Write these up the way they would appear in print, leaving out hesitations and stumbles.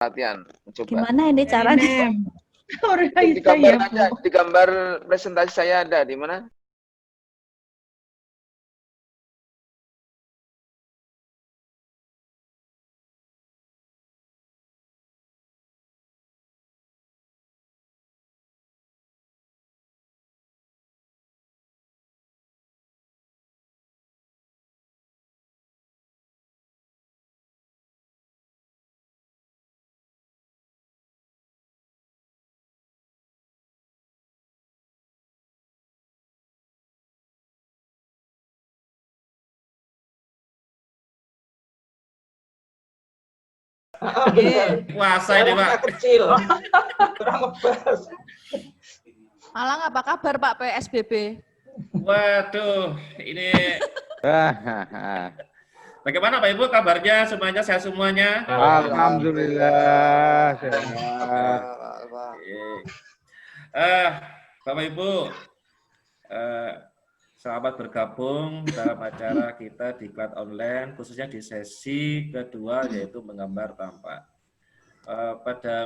latihan. Coba. Gimana ini caranya? Di gambar aja, di gambar presentasi saya ada di mana? Puasa ini Pak. Kecil. Kurang ngebahas. Malang apa kabar Pak PSBB? Waduh, ini bagaimana Pak Ibu kabarnya? Semuanya sehat semuanya? Alhamdulillah. Bapak Ibu, selamat bergabung dalam acara kita di Diklat Online, khususnya di sesi kedua yaitu menggambar tampak. Pada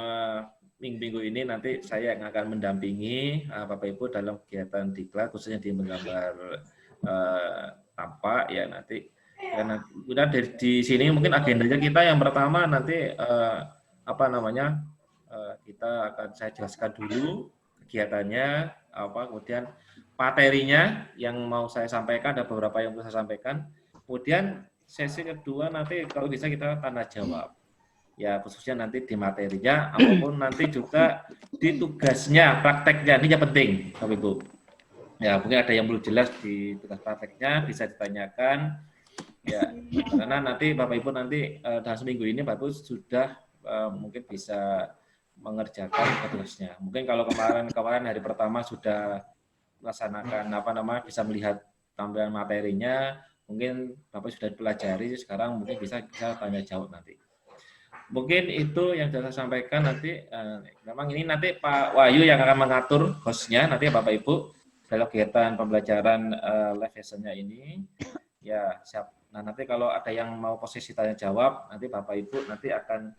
minggu ini nanti saya yang akan mendampingi Bapak Ibu dalam kegiatan Diklat, khususnya di menggambar tampak ya nanti. Dan kemudian di sini mungkin agendanya kita yang pertama nanti kita akan saya jelaskan dulu kegiatannya apa, kemudian materinya yang mau saya sampaikan, ada beberapa yang mau saya sampaikan. Kemudian sesi kedua nanti kalau bisa kita tanya jawab. Ya khususnya nanti di materinya, apapun nanti juga di tugasnya, prakteknya, ini yang penting Bapak Ibu. Ya mungkin ada yang belum jelas di tugas prakteknya, bisa ditanyakan. Ya karena nanti Bapak Ibu nanti dalam seminggu ini Bapak Ibu sudah mungkin bisa mengerjakan tugasnya. Mungkin kalau kemarin hari pertama sudah melaksanakan bisa melihat tampilan materinya, mungkin Bapak sudah pelajari, sekarang mungkin bisa tanya jawab nanti. Mungkin itu yang saya sampaikan nanti. Memang ini nanti Pak Wahyu yang akan mengatur hostnya nanti Bapak Ibu dalam kegiatan pembelajaran live sessionnya ini. Ya siap. Nah nanti kalau ada yang mau posisi tanya jawab, nanti Bapak Ibu nanti akan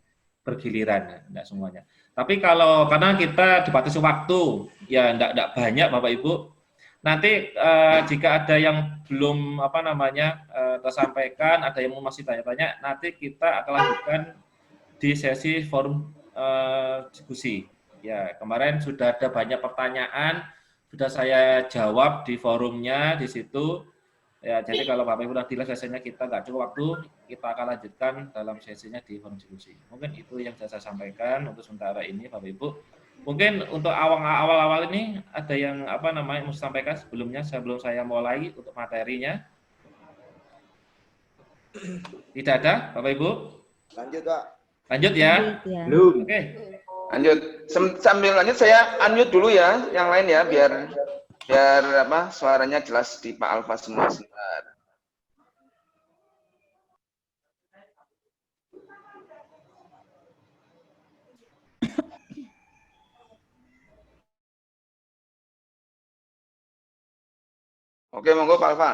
bergiliran, enggak semuanya. Tapi karena kita dibatasi waktu, ya enggak banyak Bapak Ibu. Nanti jika ada yang belum tersampaikan, ada yang masih tanya-tanya, nanti kita akan lanjutkan di sesi forum diskusi. Ya kemarin sudah ada banyak pertanyaan, sudah saya jawab di forumnya di situ. Ya jadi kalau Bapak Ibu nanti sesinya kita nggak cukup waktu, kita akan lanjutkan dalam sesinya di forum diskusi. Mungkin itu yang saya sampaikan untuk sementara ini Bapak Ibu. Mungkin untuk awal-awal ini ada yang mau sampaikan sebelum saya mulai untuk materinya. Tidak ada, Bapak Ibu? Lanjut, Pak. Lanjut ya. Belum. Oke. Lanjut. Sambil lanjut saya unmute dulu ya, yang lain ya biar suaranya jelas di Pak Alfa semua. Sebentar. Oke, monggo Pak Alfa.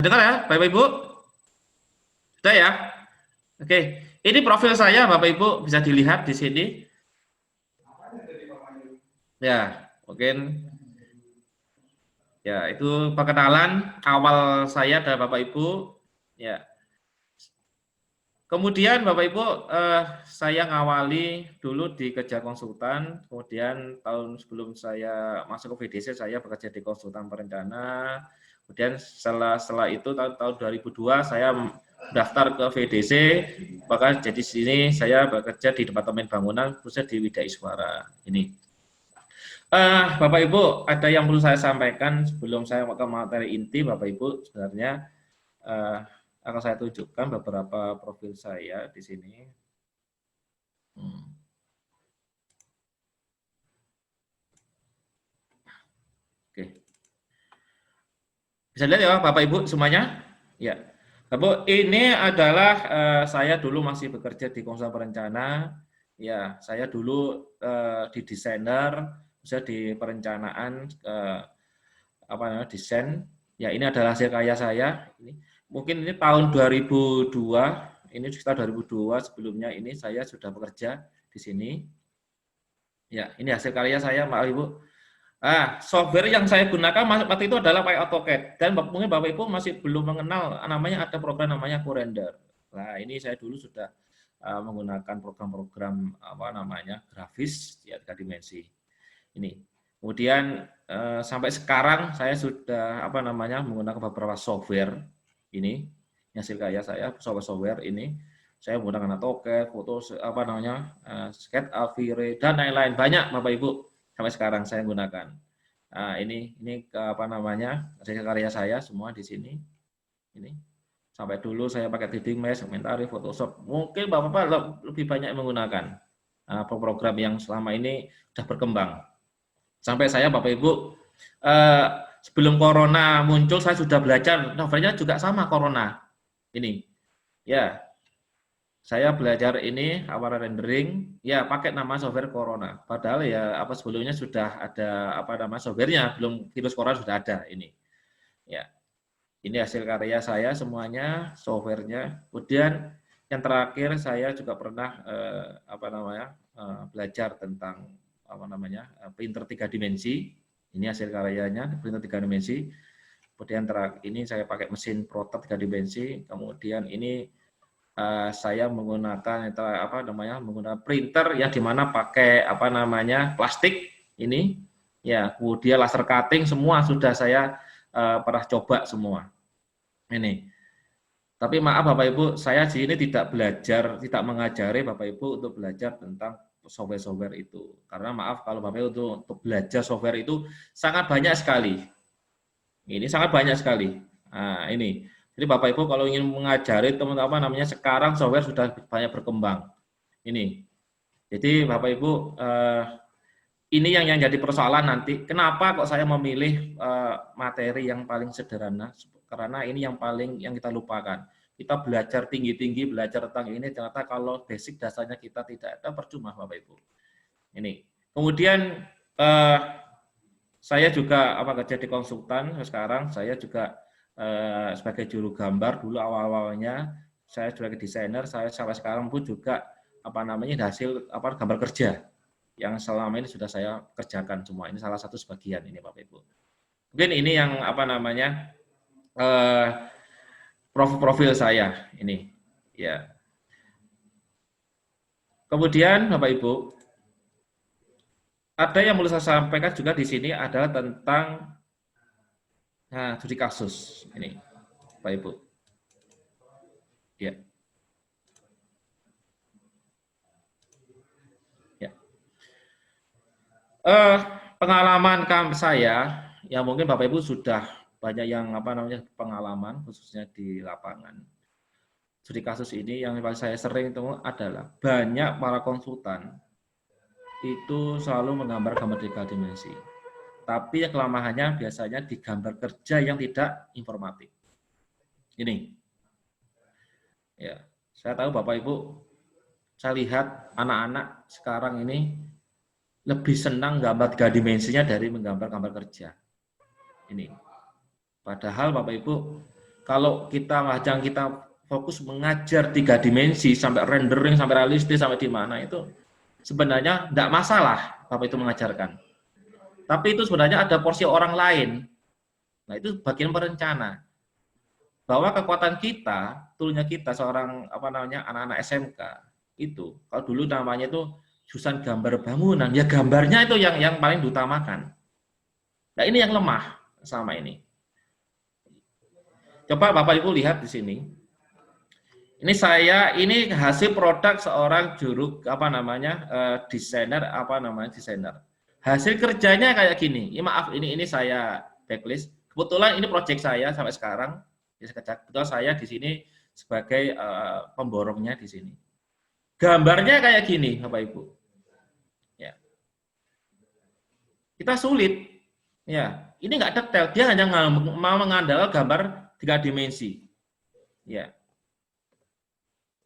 Dengar ya, Bapak Ibu? Sudah ya? Oke. Ini profil saya, Bapak Ibu bisa dilihat di sini. Ya, mungkin. Ya, itu perkenalan awal saya dan Bapak Ibu. Ya. Kemudian Bapak Ibu, saya ngawali dulu di Kerja Konsultan, kemudian tahun sebelum saya masuk ke VDC, saya bekerja di konsultan perencana, kemudian setelah itu tahun 2002 saya daftar ke VDC, maka jadi sini saya bekerja di Departemen Bangunan, khususnya di Widya Iswara. Ini. Bapak Ibu, ada yang perlu saya sampaikan sebelum saya ke materi inti, Bapak Ibu, sebenarnya akan saya tunjukkan beberapa profil saya di sini. Oke. Bisa lihat ya Bapak Ibu semuanya? Ya. Bapak, ini adalah saya dulu masih bekerja di konsultan perencana. Ya, saya dulu di desainer, bisa di perencanaan desain. Ya, ini adalah hasil karya saya. Ini mungkin ini tahun 2002, ini sekitar 2002, sebelumnya ini saya sudah bekerja di sini. Ya, ini hasil karya saya, Pak Ibu. Software yang saya gunakan waktu itu adalah pakai AutoCAD, dan mungkin Bapak Ibu masih belum mengenal namanya, ada program namanya CoRender. Nah, ini saya dulu sudah menggunakan program-program grafis di 3 dimensi. Ini. Kemudian sampai sekarang saya sudah menggunakan beberapa software ini, hasil karya saya, software ini. Saya menggunakan AutoCAD, SketchUp, V-Ray, dan lain-lain, banyak Bapak Ibu. Sampai sekarang saya gunakan. Ini hasil karya saya semua di sini. Ini sampai dulu saya pakai 3D Max, Elementary, Photoshop. Mungkin Bapak lebih banyak menggunakan program yang selama ini sudah berkembang. Sampai saya Bapak Ibu sebelum Corona muncul saya sudah belajar. Novelnya juga sama Corona. Ini, ya. Saya belajar ini awal rendering, ya pakai nama software Corona. Padahal ya sebelumnya sudah ada softwarenya, belum virus Corona sudah ada ini. Ya, ini hasil karya saya semuanya, softwarenya. Kemudian yang terakhir saya juga pernah belajar tentang printer 3 dimensi. Ini hasil karyanya printer 3 dimensi. Kemudian ini saya pakai mesin Proto 3 dimensi. Kemudian ini saya menggunakan menggunakan printer yang dimana pakai plastik ini, ya. Kemudian laser cutting semua sudah saya pernah coba semua ini. Tapi maaf Bapak Ibu, saya di sini tidak tidak mengajari Bapak Ibu untuk belajar tentang software itu, karena maaf kalau Bapak Ibu untuk belajar software itu sangat banyak sekali. Ini sangat banyak sekali. Ini. Jadi Bapak Ibu kalau ingin mengajari teman-teman sekarang software sudah banyak berkembang. Ini. Jadi Bapak Ibu ini yang jadi persoalan nanti. Kenapa kok saya memilih materi yang paling sederhana? Karena ini yang kita lupakan. Kita belajar tinggi-tinggi, belajar tentang ini, ternyata kalau basic dasarnya kita tidak ada, percuma Bapak Ibu. Ini. Kemudian saya juga kerja di konsultan. Sekarang saya juga sebagai juru gambar. Dulu awal-awalnya saya sebagai desainer, saya sampai sekarang pun juga hasil gambar kerja yang selama ini sudah saya kerjakan semua. Ini salah satu sebagian ini Bapak Ibu. Mungkin ini yang profil saya ini, ya. Kemudian Bapak Ibu, ada yang perlu saya sampaikan juga di sini adalah tentang studi kasus ini, Pak Ibu. Ya. Ya. Pengalaman saya, ya mungkin Bapak Ibu sudah banyak yang pengalaman khususnya di lapangan. Studi kasus ini yang paling saya sering itu adalah banyak para konsultan itu selalu menggambar gambar 3 dimensi. Tapi yang kelemahannya biasanya di gambar kerja yang tidak informatif. Ini. Ya, saya tahu Bapak Ibu, saya lihat anak-anak sekarang ini lebih senang gambar 3 dimensinya dari menggambar gambar kerja. Ini. Padahal Bapak Ibu, kalau kita fokus mengajar 3 dimensi sampai rendering, sampai realistis, sampai di mana itu sebenarnya tidak masalah Bapak itu mengajarkan. Tapi itu sebenarnya ada porsi orang lain. Nah, itu bagian perencana. Bahwa kekuatan kita, toolnya kita seorang anak-anak SMK itu, kalau dulu namanya itu jurusan gambar bangunan, ya gambarnya itu yang paling diutamakan. Nah, ini yang lemah sama ini. Coba Bapak Ibu lihat di sini. Ini hasil produk seorang desainer desainer. Hasil kerjanya kayak gini. Ya, maaf, ini saya backlist. Kebetulan ini proyek saya sampai sekarang. Kebetulan saya di sini sebagai pemborongnya di sini. Gambarnya kayak gini, Bapak Ibu. Ya. Kita sulit. Ya, ini nggak detail. Dia hanya mau mengandalkan gambar 3 dimensi. Ya.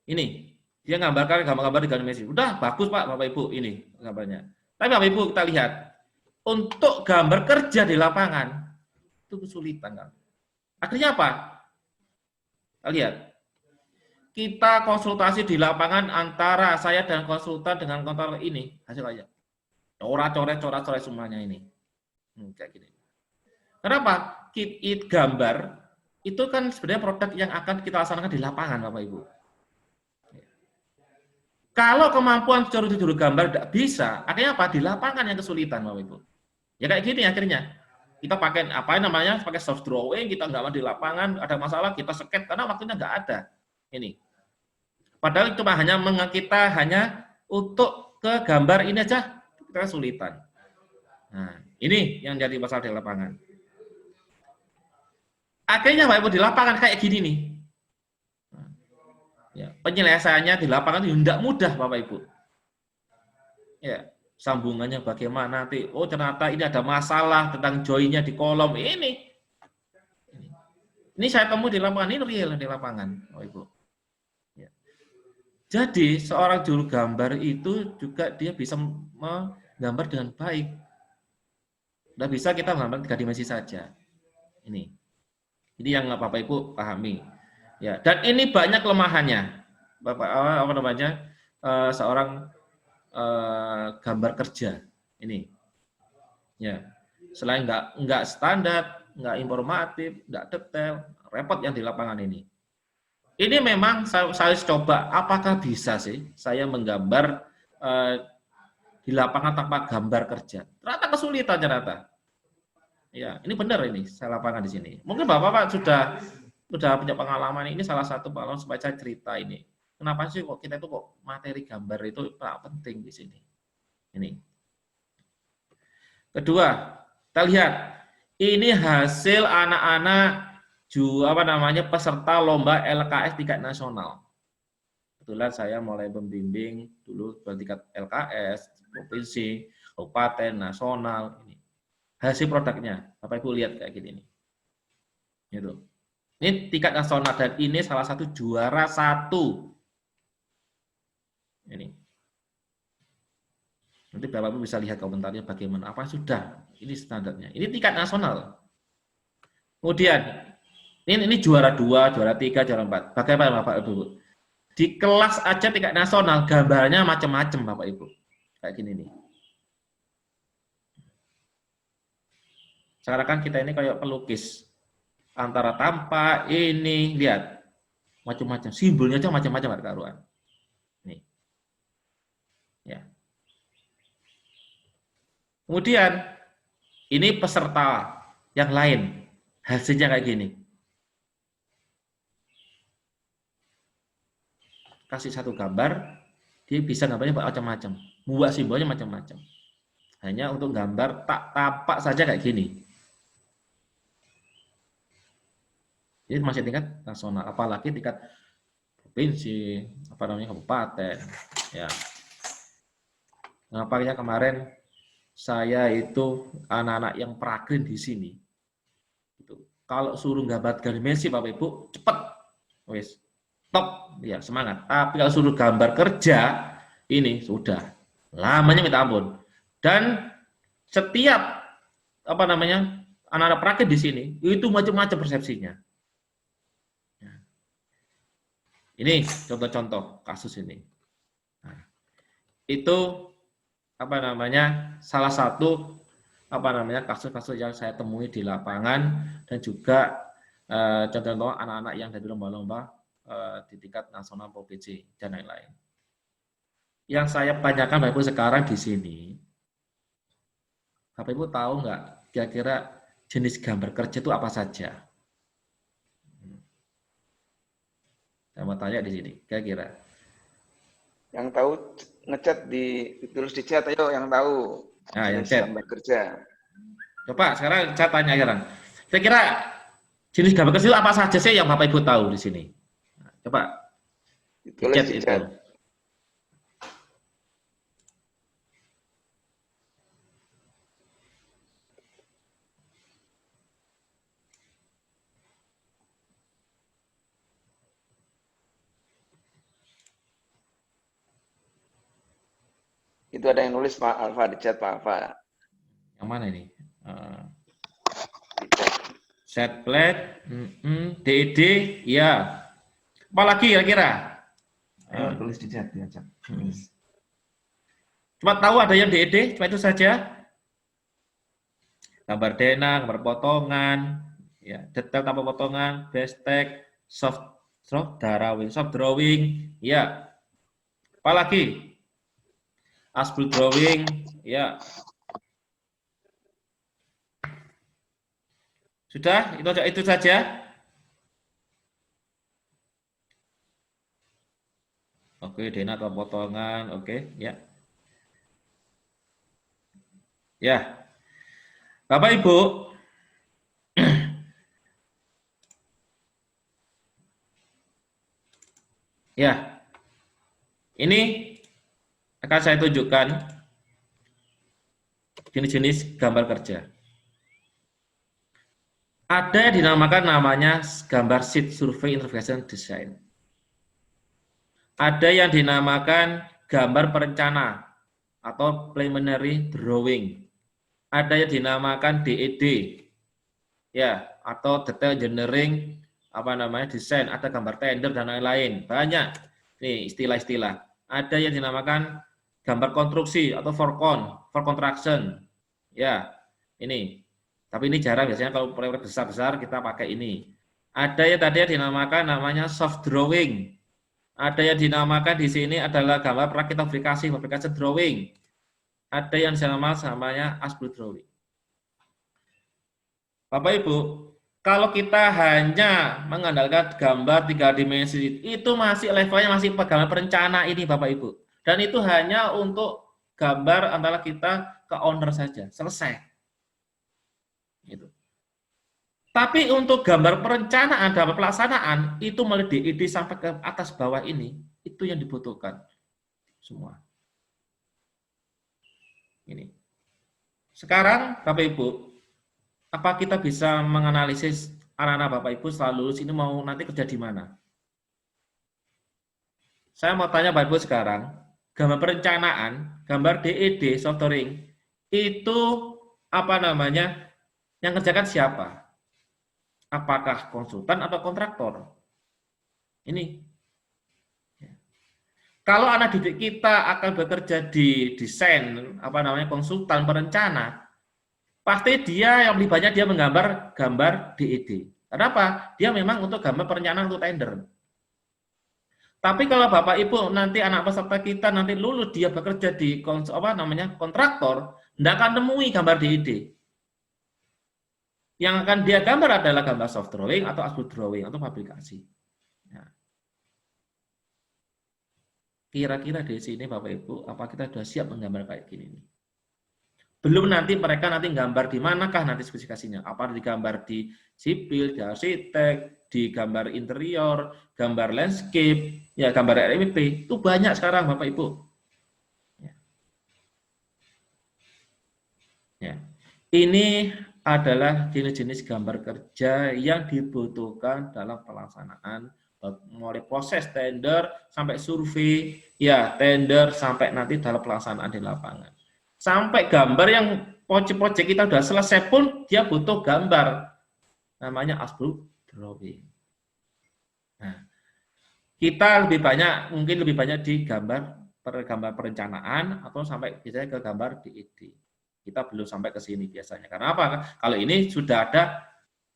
Ini dia gambarkan gambar-gambar 3 dimensi. Udah bagus Pak, Bapak Ibu, ini gambarnya. Tapi Bapak Ibu kita lihat, untuk gambar kerja di lapangan itu kesulitan kan. Akhirnya apa? Kita lihat. Kita konsultasi di lapangan antara saya dan konsultan dengan konsultan ini. Hasilnya. Coret-coret semuanya ini. Kayak gini. Kenapa? Gambar itu kan sebenarnya produk yang akan kita laksanakan di lapangan, Bapak Ibu. Kalau kemampuan juru gambar tidak bisa, akhirnya apa? Di lapangan yang kesulitan, Bapak Ibu. Ya kayak gini akhirnya. Kita pakai apa namanya? Pakai soft drawing, kita nggak mau di lapangan, ada masalah kita sket karena waktunya nggak ada. Ini. Padahal itu kita hanya untuk ke gambar ini aja kita kesulitan. Nah, ini yang jadi masalah di lapangan. Akhirnya Bapak Ibu di lapangan kayak gini nih. Ya, penyelesaiannya di lapangan itu tidak mudah Bapak Ibu. Ya, sambungannya bagaimana nanti? Oh ternyata ini ada masalah tentang joinnya di kolom ini. Ini saya temui di lapangan, ini real di lapangan, Bapak Ibu. Ya. Jadi seorang juru gambar itu juga dia bisa menggambar dengan baik. Tidak bisa kita menggambar 3 dimensi saja. Ini yang Bapak Ibu pahami. Ya, dan ini banyak kelemahannya. Bapak apa namanya? Seorang gambar kerja ini. Ya. Selain enggak standar, enggak informatif, enggak detail, repot yang di lapangan ini. Ini memang saya coba apakah bisa sih saya menggambar di lapangan tanpa gambar kerja. Ternyata kesulitan ternyata. Ya, ini benar ini saya lapangan di sini. Mungkin Bapak sudah punya pengalaman ini salah satu pengalaman supaya saya cerita ini. Kenapa sih kok kita itu kok materi gambar itu penting di sini. Ini. Kedua, kita lihat ini hasil anak-anak peserta lomba LKS tingkat nasional. Kebetulan saya mulai membimbing dulu tingkat LKS, provinsi, kabupaten, nasional. Ini hasil produknya, Bapak Ibu lihat kayak gini nih. Gitu. Ini tingkat nasional dan ini salah satu juara 1. Ini. Nanti Bapak Ibu bisa lihat komentarnya bagaimana. Apa sudah? Ini standarnya. Ini tingkat nasional. Kemudian ini juara 2, juara 3, juara 4. Bagaimana Bapak Ibu? Di kelas aja tingkat nasional gambarnya macam-macam Bapak Ibu. Kayak gini nih. Sekarang kan kita ini kayak pelukis. Antara tanpa ini, lihat. Macam-macam. Simbolnya aja macam-macam karuan. Nih. Ya. Kemudian, ini peserta yang lain. Hasilnya kayak gini. Kasih satu gambar, dia bisa gambarnya macam-macam. Buat simbolnya macam-macam. Hanya untuk gambar tak tampak saja kayak gini. Ini masih tingkat nasional, apalagi tingkat provinsi, kabupaten, ya. Nampaknya kemarin saya itu anak-anak yang prakrin di sini. Itu. Kalau suruh gambar dimensi, Bapak Ibu, cepat, wes, top, ya semangat. Tapi kalau suruh gambar kerja, ini sudah lamanya minta ampun. Dan setiap anak-anak prakrin di sini itu macam-macam persepsinya. Ini contoh-contoh kasus ini. Nah, itu salah satu kasus-kasus yang saya temui di lapangan dan juga contoh-contoh anak-anak yang dari lomba-lomba di tingkat nasional, provinsi dan lain-lain. Yang saya tanyakan Bapak Ibu sekarang di sini, Bapak Ibu tahu nggak kira-kira jenis gambar kerja itu apa saja? Saya mau tanya di sini, kira-kira. Yang tahu ngechat ditulis di chat, ayo yang tahu. Nah, yang chat. Gambar kerja. Coba sekarang saya tanya sekarang. Kira-kira jenis gambar kerja itu apa saja sih yang Bapak Ibu tahu di sini? Nah, coba Ditulis di chat. Itu ada yang nulis Pak Alfa di chat Pak Alfa. Yang mana ini? set plate, DED, ya. Apalagi kira-kira? Ayo tulis di chat ya, chat. Cuma tahu ada yang DED, cuma itu saja. Gambar denah, gambar potongan, ya, detail tanpa potongan, bestek, soft drawing, ya. Apalagi? As-built drawing, ya. Sudah, itu saja. Oke, denah atau potongan, oke, ya. Ya. Bapak Ibu, ya, ini akan saya tunjukkan jenis-jenis gambar kerja. Ada yang dinamakan namanya gambar sheet survey intervention design. Ada yang dinamakan gambar perencana atau preliminary drawing. Ada yang dinamakan DED, ya, atau detail engineering, desain. Ada gambar tender dan lain-lain. Banyak nih istilah-istilah. Ada yang dinamakan gambar konstruksi atau for construction, ya, ini. Tapi ini jarang, biasanya kalau proyek besar-besar kita pakai ini. Ada yang tadi dinamakan namanya soft drawing. Ada yang dinamakan di sini adalah gambar praktik aplikasi drawing. Ada yang namanya as-built drawing. Bapak Ibu, kalau kita hanya mengandalkan gambar 3 dimensi, itu masih levelnya masih gambar perencana ini Bapak Ibu. Dan itu hanya untuk gambar antara kita ke owner saja, selesai. Gitu. Tapi untuk gambar perencanaan, gambar pelaksanaan, itu mulai DED sampai ke atas bawah ini, itu yang dibutuhkan semua. Ini. Sekarang Bapak Ibu, apa kita bisa menganalisis anak-anak Bapak Ibu setelah lulus ini mau nanti kerja di mana? Saya mau tanya Bapak Ibu sekarang, gambar perencanaan, gambar DED, soft drawing, itu yang kerjakan siapa? Apakah konsultan atau kontraktor? Ini. Kalau anak didik kita akan bekerja di desain, konsultan perencana, pasti dia yang lebih banyak dia menggambar gambar DED. Kenapa? Dia memang untuk gambar perencanaan untuk tender. Tapi kalau Bapak Ibu nanti anak peserta kita nanti lulus dia bekerja di kontraktor, tidak akan nemui gambar DED. Yang akan dia gambar adalah gambar soft drawing atau as-built drawing atau fabrikasi. Nah, kira-kira di sini Bapak Ibu, apa kita sudah siap menggambar kayak gini nih? Belum nanti mereka gambar di manakah nanti spesifikasinya? Apa digambar di sipil, di arsitek, di gambar interior, gambar landscape, ya gambar RMP, itu banyak sekarang Bapak Ibu. Ya. Ini adalah jenis-jenis gambar kerja yang dibutuhkan dalam pelaksanaan mulai proses tender sampai survei, ya tender sampai nanti dalam pelaksanaan di lapangan. Sampai gambar yang proyek kita sudah selesai pun dia butuh gambar, namanya as-built drawing. Nah, kita mungkin lebih banyak di gambar perencanaan atau sampai biasanya ke gambar DED. Kita belum sampai ke sini biasanya. Karena apa? Kalau ini sudah ada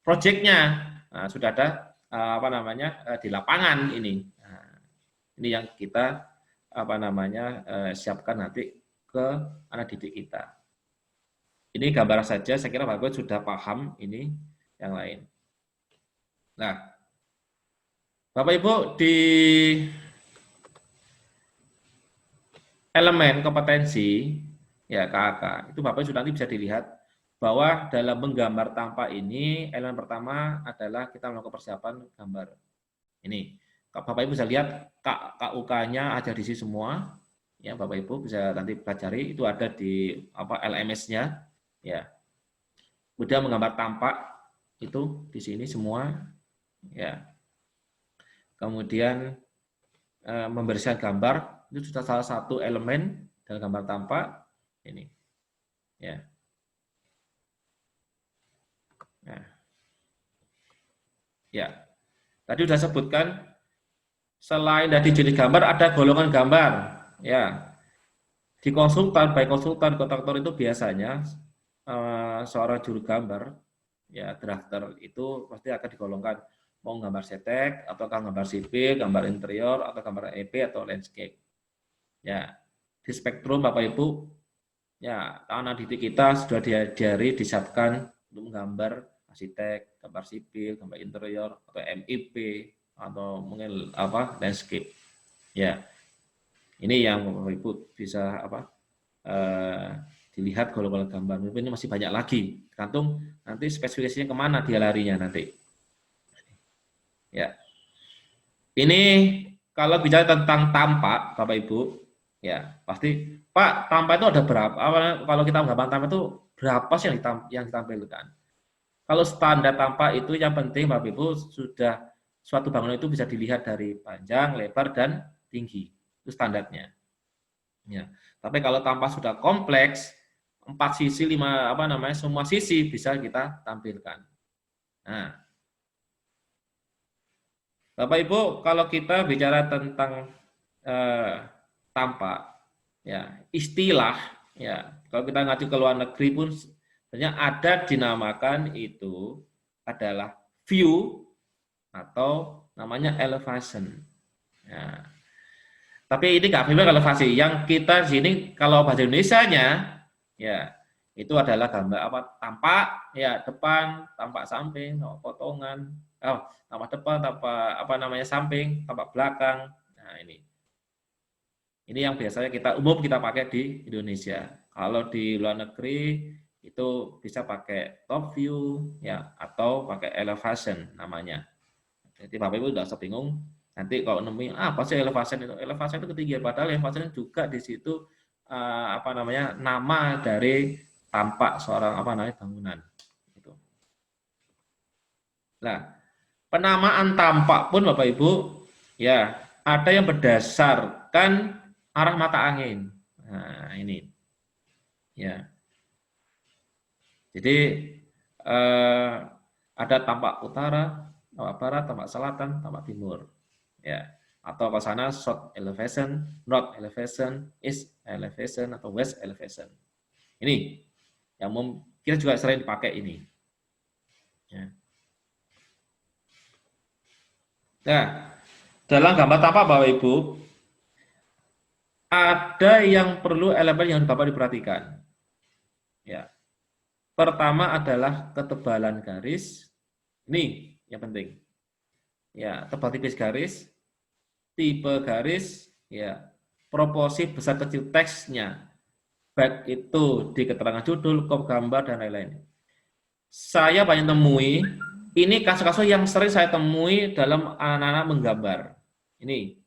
proyeknya, sudah ada di lapangan ini. Nah, ini yang kita siapkan nanti ke anak didik kita. Ini gambar saja, saya kira Bapak sudah paham ini yang lain. Nah, Bapak Ibu di elemen kompetensi ya KAK, itu Bapak sudah nanti bisa dilihat bahwa dalam menggambar tampak ini, elemen pertama adalah kita melakukan persiapan gambar. Ini, Bapak Ibu bisa lihat KUK-nya ada di sini semua, ya Bapak Ibu bisa nanti pelajari, itu ada di LMS-nya, ya. Kemudian menggambar tampak itu di sini semua, ya. Kemudian membersihkan gambar itu sudah salah satu elemen dalam gambar tampak. Ini, ya. Nah, Ya, tadi sudah sebutkan selain dari jenis gambar ada golongan gambar. Ya, di konsultan, baik konsultan, kontraktor itu biasanya seorang juru gambar, ya drafter itu pasti akan digolongkan mau gambar cetek atau gambar sipil, gambar interior atau gambar EP atau landscape. Ya, di spektrum Bapak Ibu, ya anak didik kita sudah diajari disiapkan untuk menggambar arsitek, gambar sipil, gambar interior atau MIP atau mungkin landscape. Ya, ini yang Bapak Ibu bisa dilihat golongan gambar. Mungkin ini masih banyak lagi, tergantung nanti spesifikasinya kemana dia larinya nanti. Ya, ini kalau bicara tentang tampak, Bapak Ibu, ya pasti Pak tampak itu ada berapa? Kalau kita gambar tampak itu berapa sih yang ditampilkan? Kalau standar tampak itu yang penting Bapak Ibu sudah suatu bangunan itu bisa dilihat dari panjang, lebar dan tinggi, itu standarnya. Ya, tapi kalau tampak sudah kompleks, 4 sisi, 5 semua sisi bisa kita tampilkan. Nah, Bapak Ibu, kalau kita bicara tentang tampak, ya istilah, ya kalau kita ngaji ke luar negeri pun sebenarnya ada dinamakan itu adalah view atau namanya elevation. Ya. Tapi ini nggak benar elevasi. Yang kita di sini kalau bahasa Indonesianya, ya itu adalah gambar tampak, ya depan, tampak samping, potongan, tampak depan, tampak samping, tampak belakang. Nah ini yang biasanya kita pakai di Indonesia. Kalau di luar negeri itu bisa pakai top view, ya atau pakai elevation namanya. Jadi Bapak Ibu tidak usah bingung. Nanti kalau nemuin apa sih elevation itu? Elevation itu ketinggian, padahal elevation juga di situ nama dari tampak seorang bangunan. Gitu. Nah, penamaan tampak pun Bapak Ibu ya ada yang berdasarkan arah mata angin. Nah, ini. Ya. Jadi ada tampak utara, tampak barat, tampak selatan, tampak timur. Ya, atau ke sana south elevation, north elevation, east elevation atau west elevation. Ini yang kita juga sering dipakai ini. Ya. Nah, dalam gambar tampak Bapak Ibu ada yang perlu elemen yang Bapak diperhatikan. Ya. Pertama adalah ketebalan garis. Ini yang penting. Ya, tebal tipis garis, tipe garis, ya, proporsi besar kecil teksnya, baik itu di keterangan judul, kop gambar dan lain-lain. Saya banyak temui, ini kasus-kasus yang sering saya temui dalam anak-anak menggambar. Ini,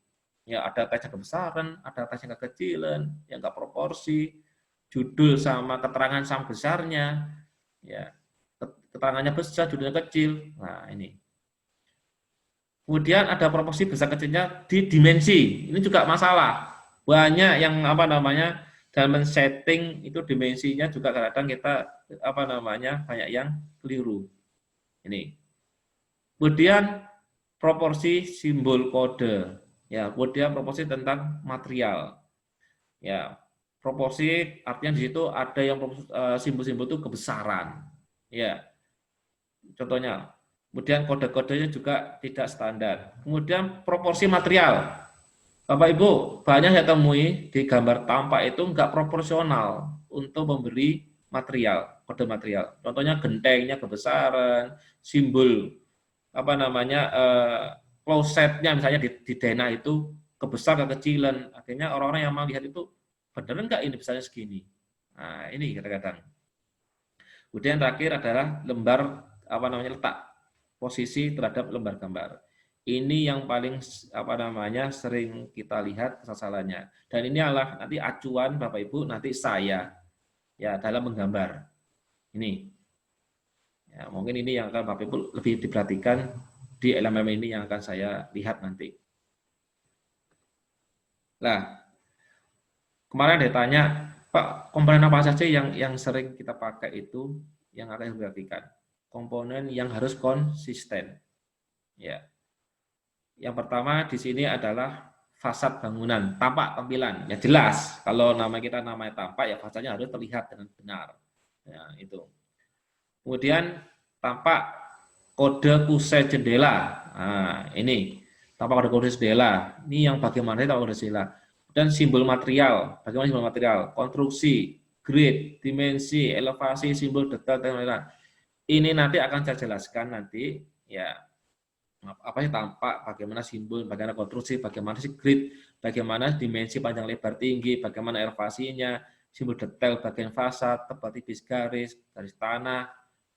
ya ada teksnya kebesaran, ada teksnya kekecilan, yang nggak proporsi, judul sama keterangan sama besarnya, ya, keterangannya besar, judulnya kecil. Nah ini. Kemudian ada proporsi besar kecilnya di dimensi. Ini juga masalah. Banyak yang dalam setting itu dimensinya juga kadang kita banyak yang keliru. Ini. Kemudian proporsi simbol kode. Ya, kemudian proporsi tentang material. Ya, proporsi artinya di situ ada yang simbol-simbol itu kebesaran. Ya. Contohnya kemudian kode-kodenya juga tidak standar. Kemudian proporsi material. Bapak Ibu, banyak saya temui di gambar tampak itu enggak proporsional untuk memberi material, kode material. Contohnya gentengnya kebesaran, simbol klosetnya misalnya di denah itu kebesaran kekecilan. Akhirnya orang-orang yang melihat itu benar enggak ini besarnya segini. Nah, ini kadang-kadang. Kemudian terakhir adalah lembar letak posisi terhadap lembar gambar. Ini yang paling sering kita lihat kesalahannya. Dan ini adalah nanti acuan Bapak Ibu nanti saya ya dalam menggambar. Ini. Ya, mungkin ini yang akan Bapak Ibu lebih diperhatikan di elemen ini yang akan saya lihat nanti. Nah, kemarin ditanya, Pak, komponen apa saja yang sering kita pakai itu yang akan diperhatikan? Komponen yang harus konsisten. Ya. Yang pertama di sini adalah fasad bangunan, tampak tampilan. Ya jelas, kalau nama kita namanya tampak, ya fasadnya harus terlihat dengan benar. Ya, itu. Kemudian tampak kode kusai jendela. Nah, ini tampak kode jendela. Ini yang bagaimana tampak kode jendela. Dan simbol material, bagaimana simbol material, konstruksi, grid, dimensi, elevasi, simbol detail, ini nanti akan saya jelaskan nanti, ya apa sih tampak, bagaimana simbol, bagaimana konstruksi, bagaimana sih grid, bagaimana dimensi panjang lebar tinggi, bagaimana elevasinya, simbol detail bagian fasad, tebal tipis garis tanah,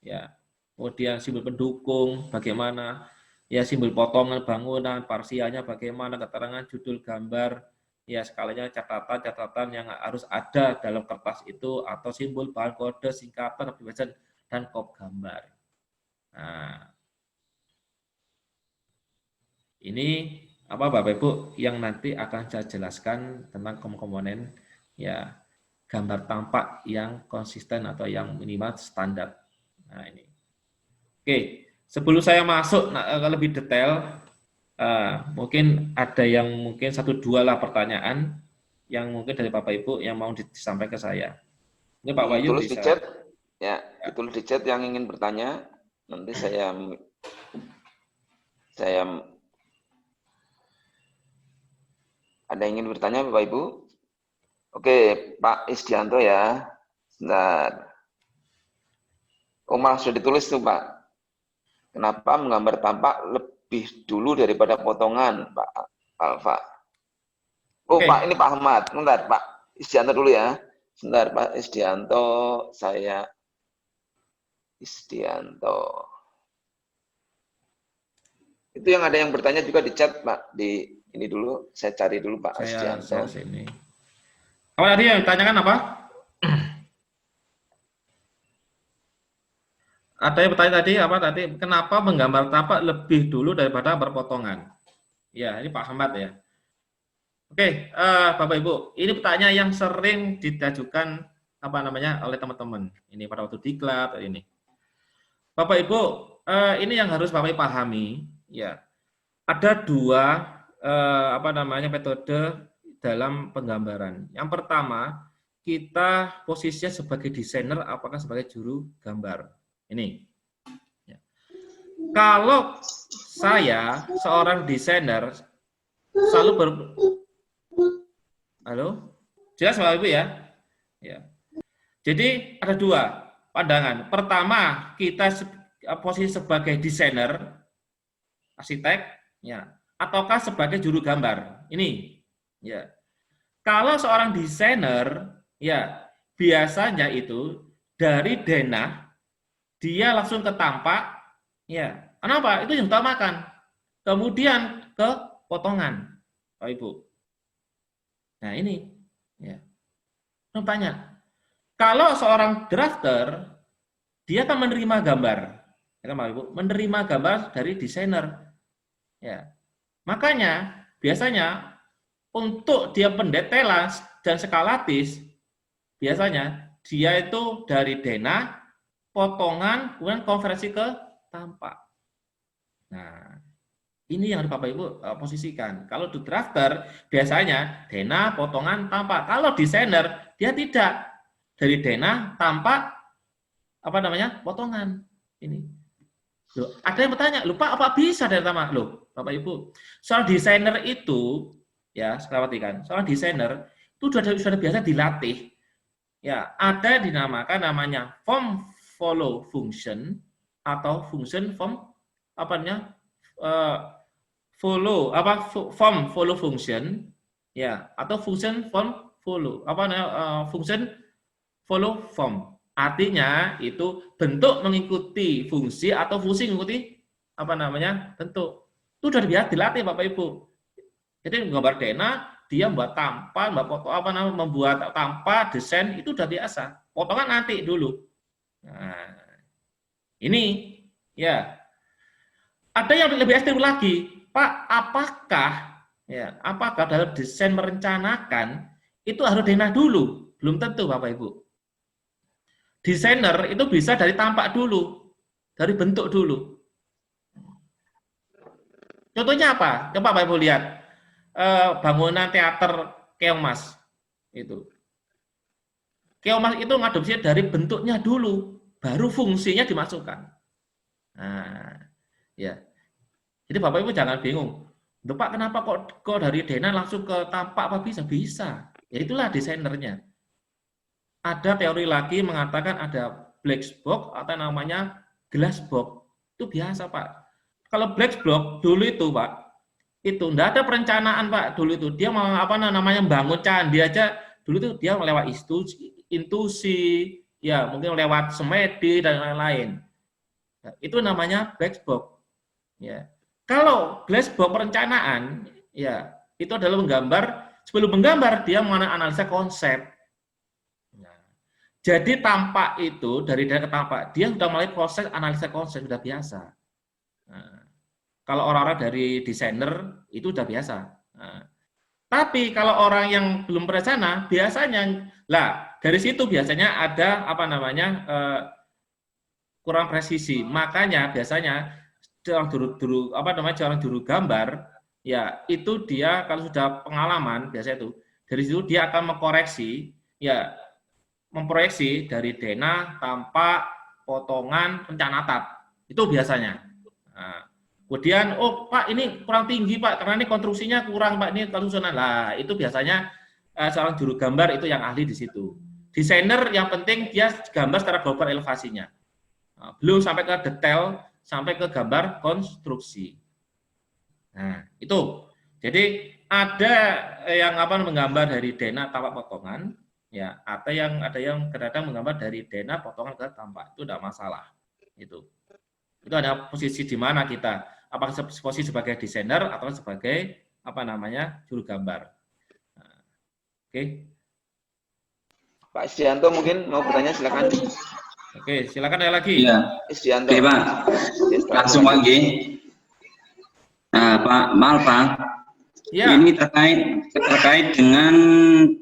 ya kemudian simbol pendukung, bagaimana ya simbol potongan bangunan, parsialnya bagaimana, keterangan judul gambar, ya skalanya catatan-catatan yang harus ada dalam kertas itu atau simbol bahan kode singkatan abbreviation dan kop gambar. Nah, ini apa Bapak Ibu yang nanti akan saya jelaskan tentang komponen ya gambar tampak yang konsisten atau yang minimal standar. Nah ini. Oke, sebelum saya masuk lebih detail. Mungkin ada yang mungkin 1-2 lah pertanyaan yang mungkin dari Bapak Ibu yang mau disampaikan ke saya. Ini Pak Wahyu Tulis bisa. di chat, ya, ditulis di chat yang ingin bertanya. Nanti saya ada yang ingin bertanya Bapak Ibu? Oke, Pak Isdianto ya. Sebentar. Oh, malah sudah ditulis tuh Pak. Kenapa menggambar tampak lebih dulu daripada potongan, Pak Alfa? Oh, Oke. Pak, ini Pak Ahmad. Bentar, Pak Isdianto dulu ya. Sebentar, Pak Isdianto. Isdianto. Itu yang ada yang bertanya juga di chat, Pak. Di ini dulu, saya cari dulu Pak Isdianto. Saya sini. Apa tadi yang ditanyakan apa? Ada yang bertanya tadi apa tadi? Kenapa menggambar tampak lebih dulu daripada berpotongan? Ya, ini Pak Ahmad ya. Oke, Bapak Ibu, ini pertanyaan yang sering diajukan apa namanya oleh teman-teman. Ini pada waktu diklat ini. Bapak Ibu, ini yang harus Bapak Ibu pahami, ya. Ada 2 apa namanya metode dalam penggambaran. Yang pertama, kita posisinya sebagai desainer apakah sebagai juru gambar. Ini. Ya. Kalau saya seorang desainer selalu Halo? Jelas Bapak Ibu ya? Ya. Jadi ada 2 pandangan. Pertama, kita posisi sebagai desainer, arsitek, ya, ataukah sebagai juru gambar. Ini, ya. Kalau seorang desainer, ya, biasanya itu dari denah dia langsung ke tampak, ya. Kenapa? Itu yang utamakan. Kemudian ke potongan, Pak Ibu. Nah ini, ya. Tanya, kalau seorang drafter, dia akan menerima gambar, ya, Pak Ibu, menerima gambar dari desainer. Ya, makanya biasanya untuk dia pendetailan dan skalatis, biasanya dia itu dari denah, potongan, kemudian konversi ke tampak. Nah, ini yang Bapak Ibu posisikan. Kalau di drafter biasanya denah, potongan, tampak. Kalau desainer dia tidak dari denah, tampak, apa namanya, potongan. Ini. Loh, ada yang bertanya, lupa apa bisa dari tampak? Loh, Bapak Ibu, seorang desainer itu, ya, saya perhatikan, seorang desainer itu sudah biasa dilatih. Ya, ada dinamakan namanya form follow function atau function form apa namanya? Form follow function, ya, atau function form follow function follow form. Artinya itu bentuk mengikuti fungsi atau fungsi mengikuti apa namanya bentuk. Itu sudah biasa dilatih Bapak Ibu. Jadi gambar denah dia membuat tampak, membuat tampak desain itu sudah biasa. Potongan nanti dulu. Nah, ini ya. Ada yang lebih ekstrim lagi. Pak, apakah dalam desain merencanakan itu harus denah dulu? Belum tentu, Bapak Ibu. Desainer itu bisa dari tampak dulu, dari bentuk dulu. Contohnya apa? Coba Bapak Ibu lihat bangunan teater Keongmas itu. Keongmas itu ngadopsi dari bentuknya dulu, baru fungsinya dimasukkan. Nah, ya. Jadi Bapak Ibu jangan bingung. Loh Pak, kenapa kok dari Dena langsung ke Tampak apa bisa? Bisa. Ya itulah desainernya. Ada teori lagi mengatakan ada black box atau namanya glass box. Itu biasa, Pak. Kalau black box dulu itu, Pak, itu enggak ada perencanaan, Pak. Dulu itu dia mau apa namanya bangun candi aja. Dulu itu dia lewat intuisi, ya mungkin lewat semedi dan lain-lain. Nah, itu namanya black box. Ya. Kalau glass box perencanaan, ya itu adalah menggambar. Sebelum menggambar dia menganalisa konsep. Nah, jadi Tampak itu dari Dena ke Tampak dia sudah mulai proses analisa konsep sudah biasa. Nah, kalau orang-orang dari desainer itu sudah biasa. Nah, tapi kalau orang yang belum berencana biasanya lah dari situ biasanya ada apa namanya kurang presisi. Makanya biasanya orang juru gambar ya itu dia kalau sudah pengalaman biasa itu dari situ dia akan mengkoreksi ya memproyeksi dari Dena, Tampak, potongan, rencana atap itu biasanya. Nah, kemudian oh Pak ini kurang tinggi Pak karena ini konstruksinya kurang Pak ini kalau susunan lah itu biasanya seorang juru gambar itu yang ahli di situ. Desainer yang penting dia gambar secara global elevasinya. Nah, belum sampai ke detail sampai ke gambar konstruksi. Nah, itu. Jadi ada yang menggambar dari Dena Tampak potongan, ya, atau ada yang kadang menggambar dari Dena potongan ke Tampak. Itu tidak masalah. Itu ada posisi di mana kita, apakah posisi sebagai desainer atau sebagai juru gambar. Nah, oke. Pak Isdianto mungkin mau bertanya, silakan. Oke, silakan ada lagi. Iya. Isdianto. Oke, Pak. Langsung lagi. Nah, Pak, maaf Pak. Ya. Ini terkait dengan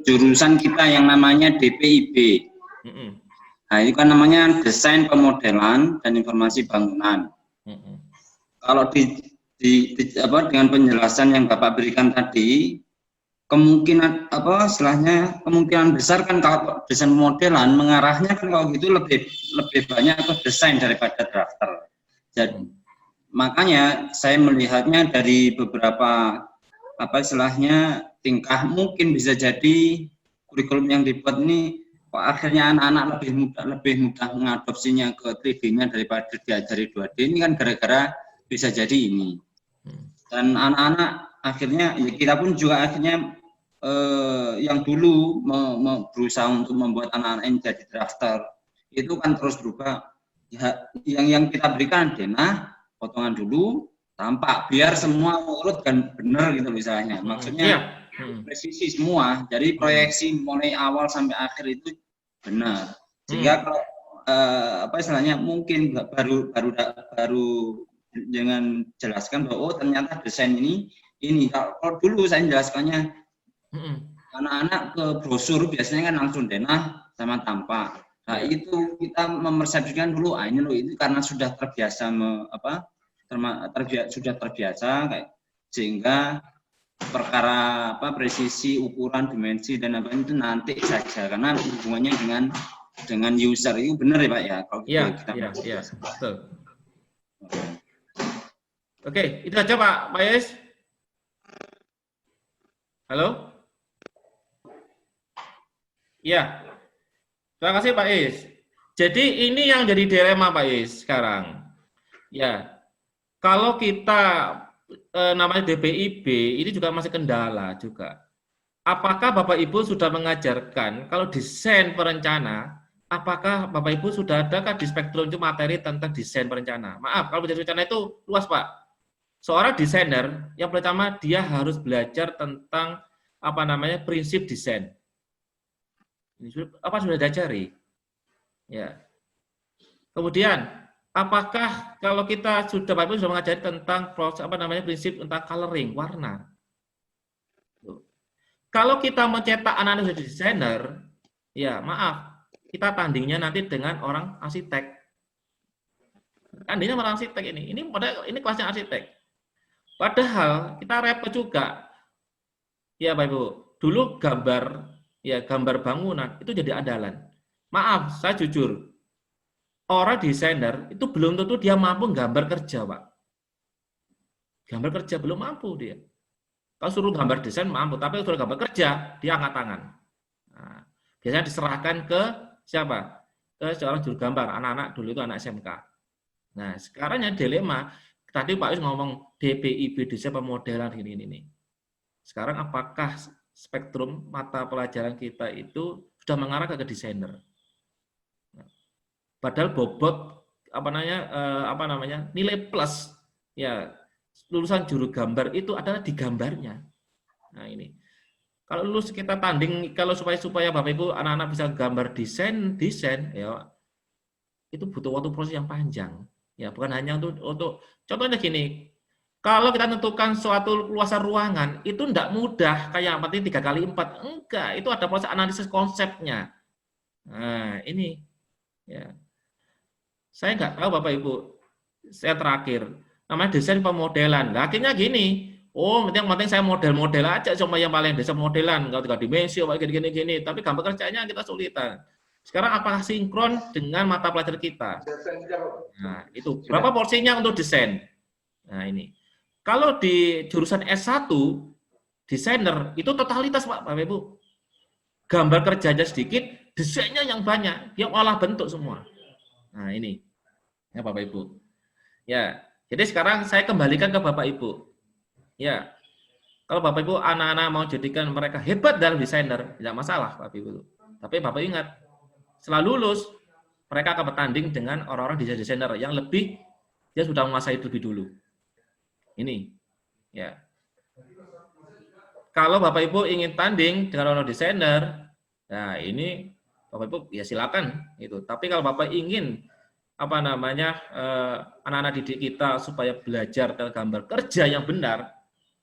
jurusan kita yang namanya DPIB. Nah, ini kan namanya Desain Pemodelan dan Informasi Bangunan. Kalau dengan penjelasan yang Bapak berikan tadi, kemungkinan kemungkinan besar kan kalau desain pemodelan mengarahnya kan kalau gitu lebih banyak ke desain daripada drafter. Jadi makanya saya melihatnya dari beberapa tingkah mungkin bisa jadi kurikulum yang dibuat ini kok akhirnya anak-anak lebih mudah mengadopsinya ke 3D-nya daripada diajari 2D. Ini kan gara-gara bisa jadi ini. Dan anak-anak akhirnya ya kita pun juga akhirnya yang dulu berusaha untuk membuat anak-anak ini jadi drafter itu kan terus berubah ya, yang kita berikan Dena potongan dulu Tampak biar semua urut dan benar gitu misalnya maksudnya presisi semua jadi proyeksi mulai awal sampai akhir itu benar sehingga kalau mungkin baru dengan jelaskan bahwa ternyata desain ini kalau dulu saya jelaskannya anak-anak ke brosur biasanya kan langsung Dena sama Tampak. Nah itu kita mempersepsikan dulu ini loh itu karena sudah terbiasa sudah terbiasa kayak sehingga perkara presisi ukuran dimensi dan itu nanti saja karena hubungannya dengan user itu benar ya Pak ya kalau iya betul. Oke, itu aja Pak Yes. Halo? Ya, terima kasih Pak Is. Jadi ini yang jadi dilema Pak Is sekarang. Ya, kalau kita namanya DPIB ini juga masih kendala juga. Apakah Bapak Ibu sudah mengajarkan kalau desain perencana, apakah Bapak Ibu sudah adakah di spektrum itu materi tentang desain perencana? Maaf, kalau desain perencana itu luas Pak. Seorang desainer yang pertama dia harus belajar tentang prinsip desain. Sudah diajari? Ya. Kemudian, apakah kalau kita sudah mengajari tentang prinsip tentang coloring, warna? Kalau kita mencetak anak-anak jadi desainer, ya maaf, kita tandingnya nanti dengan orang arsitek. Tandingnya orang arsitek ini kelasnya arsitek. Padahal kita repot juga. Ya Bapak Ibu, dulu gambar bangunan itu jadi andalan. Maaf, saya jujur. Orang desainer itu belum tentu dia mampu gambar kerja, Pak. Gambar kerja belum mampu dia. Kalau suruh gambar desain mampu, tapi kalau gambar kerja dia angkat tangan. Nah, biasanya diserahkan ke siapa? Ke seorang juru gambar, anak-anak dulu itu anak SMK. Nah, sekarang yang dilema, tadi Pak Yus ngomong DPIB, desain pemodelan ini. Sekarang apakah spektrum mata pelajaran kita itu sudah mengarah ke desainer? Nah, padahal bobot apa namanya nilai plus ya lulusan juru gambar itu adalah di gambarnya. Nah ini kalau lulus kita tanding kalau supaya Bapak Ibu anak-anak bisa gambar desain ya itu butuh waktu proses yang panjang ya bukan hanya untuk contohnya gini. Kalau kita tentukan suatu luasan ruangan, itu tidak mudah, kayak 3x4. Enggak, itu ada proses analisis konsepnya. Nah, ini. Ya. Saya nggak tahu Bapak Ibu, saya terakhir. Namanya desain pemodelan. Nah, akhirnya gini, yang penting saya model-model aja, cuma yang paling desain modelan, nggak 3 dimensi, gini. Tapi gambar kerjanya kita sulitan. Sekarang apakah sinkron dengan mata pelajaran kita? Nah, itu. Berapa porsinya untuk desain? Nah, ini. Kalau di jurusan S1, desainer, itu totalitas Pak, Bapak Ibu. Gambar kerjanya sedikit, desainnya yang banyak, yang olah bentuk semua. Nah ini, ya Bapak Ibu. Ya, jadi sekarang saya kembalikan ke Bapak Ibu. Ya, kalau Bapak Ibu anak-anak mau jadikan mereka hebat dalam desainer, tidak masalah Bapak Ibu. Tapi Bapak ingat, setelah lulus, mereka akan bertanding dengan orang-orang desainer yang lebih, dia sudah menguasai lebih dulu. Ini, ya. Kalau Bapak Ibu ingin tanding dengan orang desainer, nah ini Bapak Ibu ya silakan itu. Tapi kalau Bapak ingin anak-anak didik kita supaya belajar tentang gambar kerja yang benar,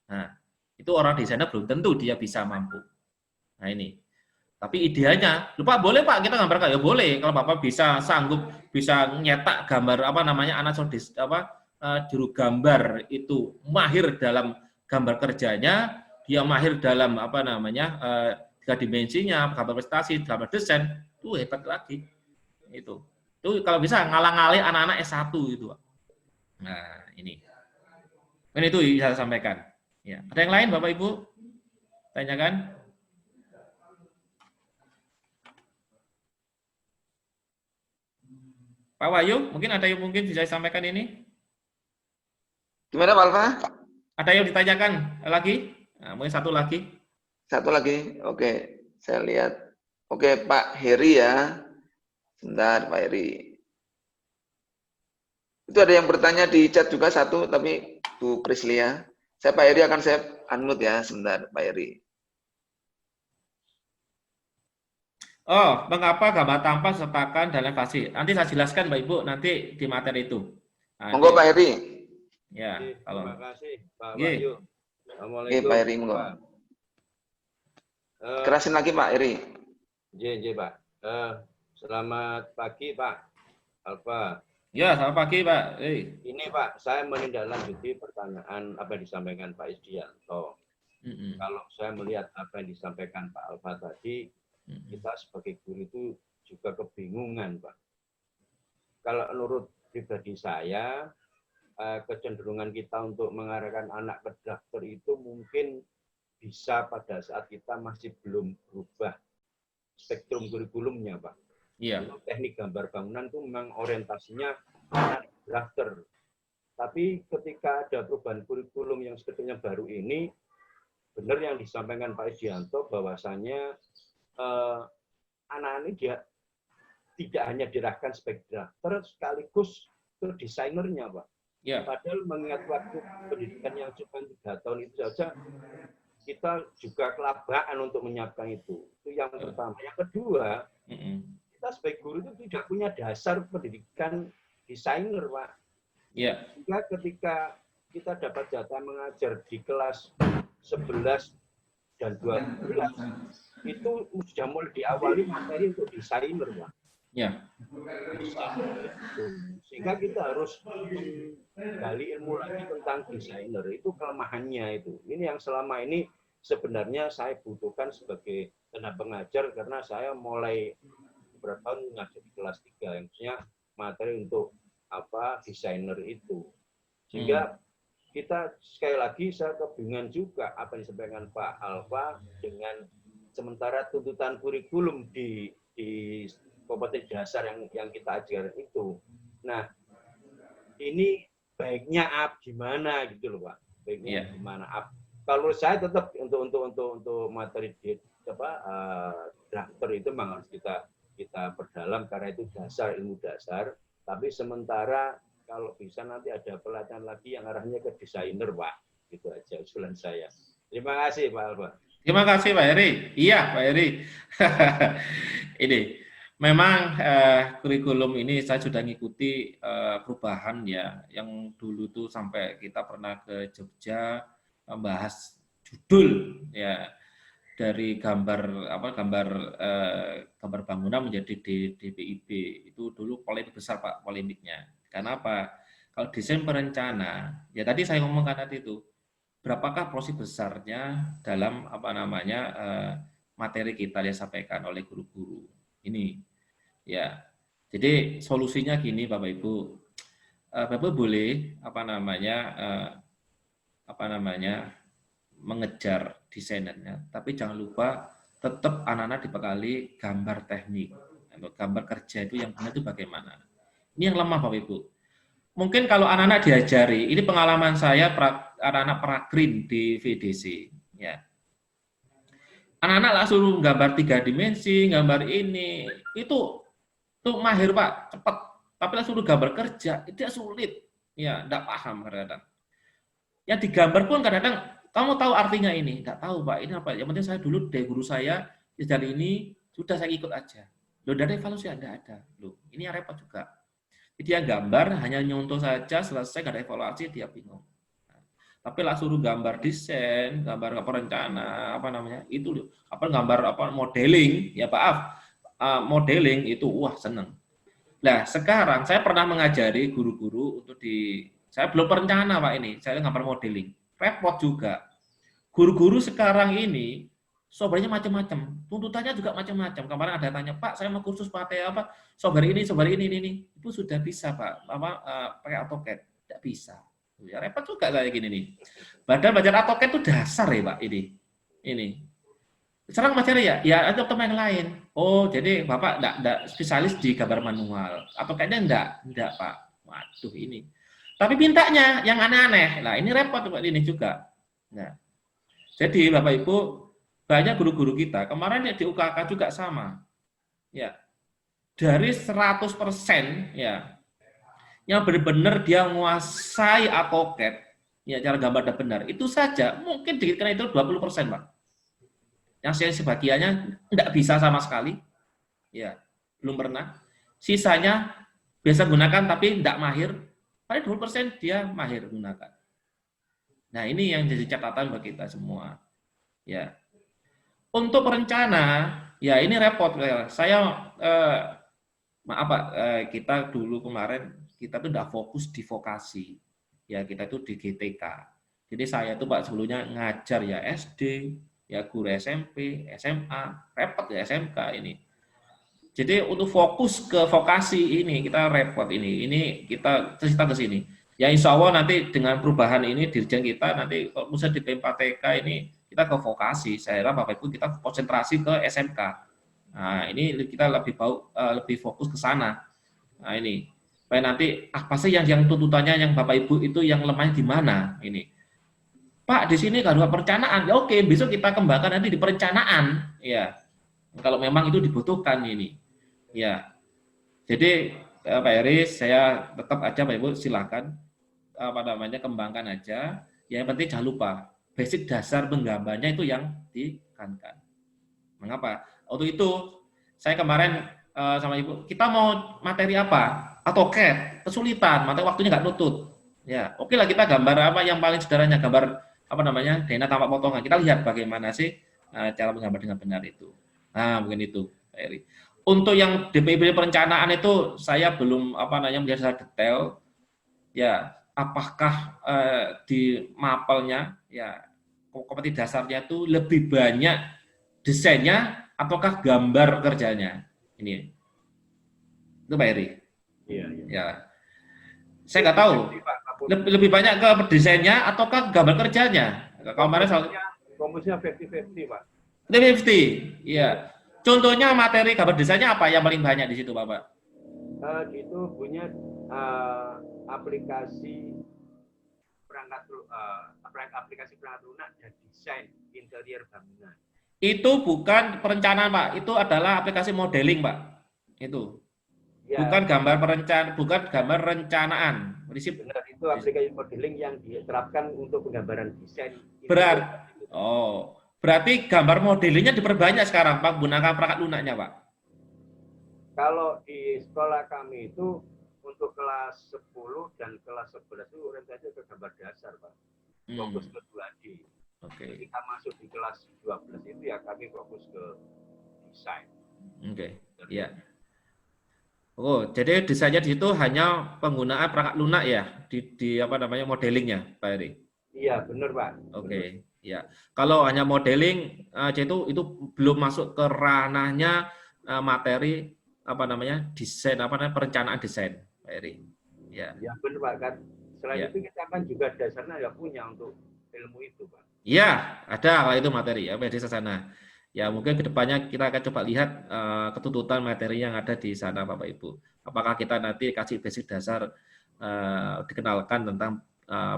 nah itu orang desainer belum tentu dia bisa mampu. Nah ini. Tapi idealnya, lupa boleh Pak kita gambar kayak ya boleh kalau Bapak bisa sanggup bisa nyetak gambar anak juru gambar itu mahir dalam gambar kerjanya, dia mahir dalam 3 dimensinya, gambar prestasi, gambar desain, itu hebat lagi. Itu kalau bisa ngalang-ngalih anak-anak S1 itu. Nah, ini. Ini itu bisa saya sampaikan. Ya. Ada yang lain Bapak Ibu? Tanyakan. Pak Wahyu, mungkin ada yang bisa disampaikan ini? Gimana Pak Alfa? Ada yang ditanyakan lagi? Nah, mungkin satu lagi. Satu lagi, oke. Saya lihat. Oke, Pak Heri ya. Sebentar, Pak Heri. Itu ada yang bertanya di chat juga satu, tapi Bu Prislia. Pak Heri akan saya unmute ya, sebentar, Pak Heri. Oh, mengapa gambar tampak sertakan dan elevasi? Nanti saya jelaskan, Mbak Ibu, nanti di materi itu. Nah, monggo Pak Heri. Ya, kalau terima kasih Pak Wahyu. Assalamualaikum. Pak Heri, monggo. Kerasin lagi Pak Heri. J Pak. Selamat pagi Pak Alfa. Ya, selamat pagi Pak. Ini Pak, saya menindaklanjuti pertanyaan apa yang disampaikan Pak Isdianto. Kalau saya melihat apa yang disampaikan Pak Alfa tadi, kita sebagai guru itu juga kebingungan Pak. Kalau menurut pribadi saya, kecenderungan kita untuk mengarahkan anak ke daftar itu mungkin bisa pada saat kita masih belum berubah spektrum kurikulumnya, Pak. Iya. Teknik gambar bangunan itu memang orientasinya anak daftar. Tapi ketika ada perubahan kurikulum yang sebetulnya baru ini, benar yang disampaikan Pak Isdianto bahwasanya anak-anak ini dia tidak hanya dirahkan sebagai daftar, sekaligus ke desainernya, Pak. Ya. Padahal mengingat waktu pendidikan yang cuma 3 tahun itu saja, kita juga kelabakan untuk menyiapkan itu. Itu yang pertama. Yang kedua, kita sebagai guru itu tidak punya dasar pendidikan desainer, Pak. Ya. Sehingga ketika kita dapat jatah mengajar di kelas 11 dan 12, itu sudah mulai diawali materi untuk desainer, Pak. Ya. Sehingga kita harus menggali ilmu lagi tentang desainer, itu kelemahannya itu. Ini yang selama ini sebenarnya saya butuhkan sebagai tenaga pengajar, karena saya mulai beberapa tahun ngajar di kelas 3 yang maksudnya materi untuk desainer itu. Sehingga kita sekali lagi saya kebingungan juga apa yang disampaikan Pak Alfa dengan sementara tuntutan kurikulum di kompetensi dasar yang kita ajarkan itu. Nah, ini baiknya gimana gitu loh Pak? Baiknya gimana Kalau saya tetap untuk materi drafter itu memang harus kita perdalam karena itu dasar, ilmu dasar. Tapi sementara kalau bisa nanti ada pelatihan lagi yang arahnya ke desainer Pak. Gitu aja usulan saya. Terima kasih Pak Alfa. Terima kasih Pak Heri. Iya Pak Heri. Ini memang kurikulum ini saya sudah ngikuti perubahan ya. Yang dulu tuh sampai kita pernah ke Jogja membahas judul ya, dari gambar bangunan menjadi DPIB. Itu dulu polemik besar Pak, polemiknya. Karena apa? Kalau desain perencana, ya tadi saya ngomongkan tadi itu, berapakah porsi besarnya dalam materi kita yang disampaikan oleh guru-guru ini ya. Jadi solusinya gini Bapak Ibu, Bapak Ibu boleh mengejar desainernya, tapi jangan lupa tetap anak-anak dibekali gambar teknik atau gambar kerja itu yang benar itu bagaimana. Ini yang lemah Bapak Ibu. Mungkin kalau anak-anak diajari, ini pengalaman saya anak-anak pragreen di VDC, ya. Anak-anak langsung gambar 3 dimensi, gambar ini, itu mahir Pak, cepat. Tapi langsung gambar kerja, itu sulit, ya, enggak paham kadang-kadang. Yang digambar pun kadang-kadang, kamu tahu artinya ini? Enggak tahu Pak, ini apa? Yang penting saya dulu dari guru saya, dari ini sudah saya ikut aja. Loh, dari evaluasi enggak ada. Loh, ini yang repot juga. Dia gambar hanya nyontoh saja, selesai nggak ada evaluasi, dia bingung. Tapi lah suruh gambar desain, gambar perencana, itu gambar modeling, ya modeling itu wah seneng. Nah sekarang saya pernah mengajari guru-guru saya belum perencana Pak ini, saya gambar modeling, repot juga. Guru-guru sekarang ini software-nya macam-macam, tuntutannya juga macam-macam. Kemarin ada tanya, Pak, saya mau kursus pakai software ini, itu sudah bisa Pak, pakai AutoCAD, tidak bisa. Ya repot juga kayak gini nih. Padahal belajar AutoCAD itu dasar ya Pak ini. Sekarang materi ya ada teman yang lain. Oh, jadi Bapak enggak spesialis di gambar manual. AutoCAD-nya enggak Pak. Waduh ini. Tapi mintanya yang aneh-aneh. Nah, ini repot Pak ini juga. Nah. Jadi Bapak Ibu, banyak guru-guru kita, kemarin di UKK juga sama. Ya. Dari 100% ya, yang benar-benar dia menguasai AutoCAD, ya cara gambar dan benar, itu saja mungkin dikit karena itu 20% Pak. Yang saya sebagiannya enggak bisa sama sekali. Ya, belum pernah. Sisanya biasa gunakan tapi enggak mahir. Paling 20% dia mahir gunakan. Nah, ini yang jadi catatan bagi kita semua. Ya. Untuk perencana, ya ini repot. Saya maaf Pak, kita dulu kemarin kita tuh udah fokus di vokasi. Ya, kita tuh di GTK. Jadi saya tuh Pak sebelumnya ngajar ya SD, ya guru SMP, SMA, repot ya SMK ini. Jadi untuk fokus ke vokasi ini kita repot ini. Ini kita cerita ke sini. Ya insya Allah nanti dengan perubahan ini dirjen kita nanti kalau misalnya di P4TK ini kita ke vokasi. Saya kira Bapak Ibu kita konsentrasi ke SMK. Nah ini kita lebih fokus ke sana. Nah ini supaya nanti apa sih yang tuntutannya yang Bapak Ibu itu yang lemahnya di mana ini. Pak di sini nggak ada perencanaan. Ya oke besok kita kembangkan nanti di perencanaan. Ya kalau memang itu dibutuhkan ini. Ya jadi Pak Heri saya tetap aja Bapak Ibu silakan kembangkan aja. Yang penting jangan lupa basic dasar penggambarnya itu yang ditekankan. Mengapa? Untuk itu saya kemarin sama Ibu, kita mau materi apa? AutoCAD, kesulitan, materi waktunya nggak nutut. Ya, oke lah kita gambar apa yang paling sederhananya, gambar DNA tampak potongan. Kita lihat bagaimana sih cara menggambar dengan benar itu. Nah, mungkin itu, Pak Heri. Untuk yang DPIB perencanaan itu saya belum melihat secara detail. Ya, apakah di mapelnya ya kompetensi dasarnya itu lebih banyak desainnya ataukah gambar kerjanya? Ini. Itu Pak Eri. Iya. Ya. Saya nggak tahu. Lebih banyak ke desainnya ataukah gambar kerjanya? Kalau kemarin komposisinya 50-50, Pak. 50. Iya. Contohnya materi gambar desainnya apa yang paling banyak di situ, Bapak? Itu punya aplikasi perangkat lunak dan desain interior bangunan. Itu bukan perencanaan, Pak. Itu adalah aplikasi modeling, Pak. Itu. Ya. Bukan gambar rencanaan. Prinsip. Benar, itu aplikasi modeling yang diterapkan untuk penggambaran desain. Berarti gambar modelingnya diperbanyak sekarang, Pak, menggunakan perangkat lunaknya, Pak. Kalau di sekolah kami itu untuk kelas 10 dan kelas 11 itu orientasinya ke gambar dasar, Pak. Fokus ke 2D. Oke. Ketika masuk di kelas 12 itu ya kami fokus ke desain. Oke. Iya. Oh, jadi desainnya di situ hanya penggunaan perangkat lunak ya di modelingnya, Pak Eri? Iya, benar, Pak. Oke. Ya, kalau hanya modeling itu belum masuk ke ranahnya materi desain perencanaan desain, Pak Eri. Ya. Ya benar, Pak, kan. Selain itu kita kan juga dasarnya ya punya untuk ilmu itu, Pak. Iya, ada kalau itu materi ya di sana. Ya mungkin kedepannya kita akan coba lihat ketuntutan materi yang ada di sana, Bapak Ibu. Apakah kita nanti kasih basic dasar dikenalkan tentang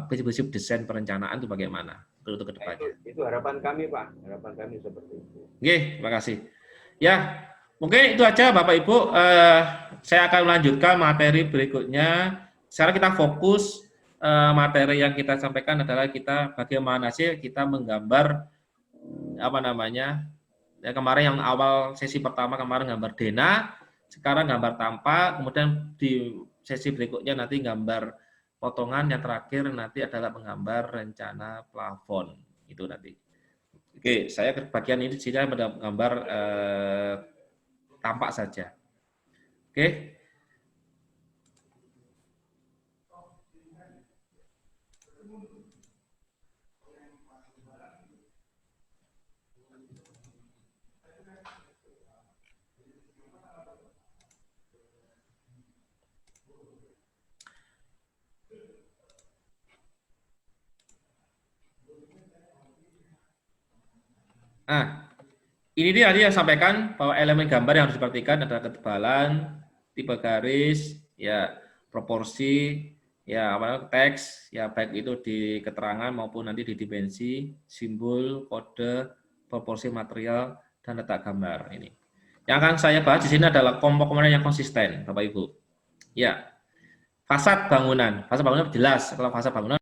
prinsip-prinsip desain perencanaan itu bagaimana untuk kedepannya. Itu harapan kami, Pak. Harapan kami seperti itu. Oke, terima kasih. Ya, mungkin itu aja Bapak Ibu. Saya akan melanjutkan materi berikutnya. Sekarang kita fokus materi yang kita sampaikan adalah kita bagaimana sih kita menggambar kemarin yang awal sesi pertama kemarin gambar denah, sekarang gambar tampak, kemudian di sesi berikutnya nanti gambar potongan, yang terakhir nanti adalah menggambar rencana plafon itu nanti. Oke, saya ke bagian ini saya menggambar tampak saja. Oke. Ini dia tadi yang sampaikan bahwa elemen gambar yang harus diperhatikan adalah ketebalan, tipe garis, ya proporsi, ya teks, ya baik itu di keterangan maupun nanti di dimensi, simbol, kode, proporsi material dan letak gambar ini. Yang akan saya bahas di sini adalah komponen yang konsisten, Bapak Ibu. Ya, fasad bangunan jelas. Kalau fasad bangunan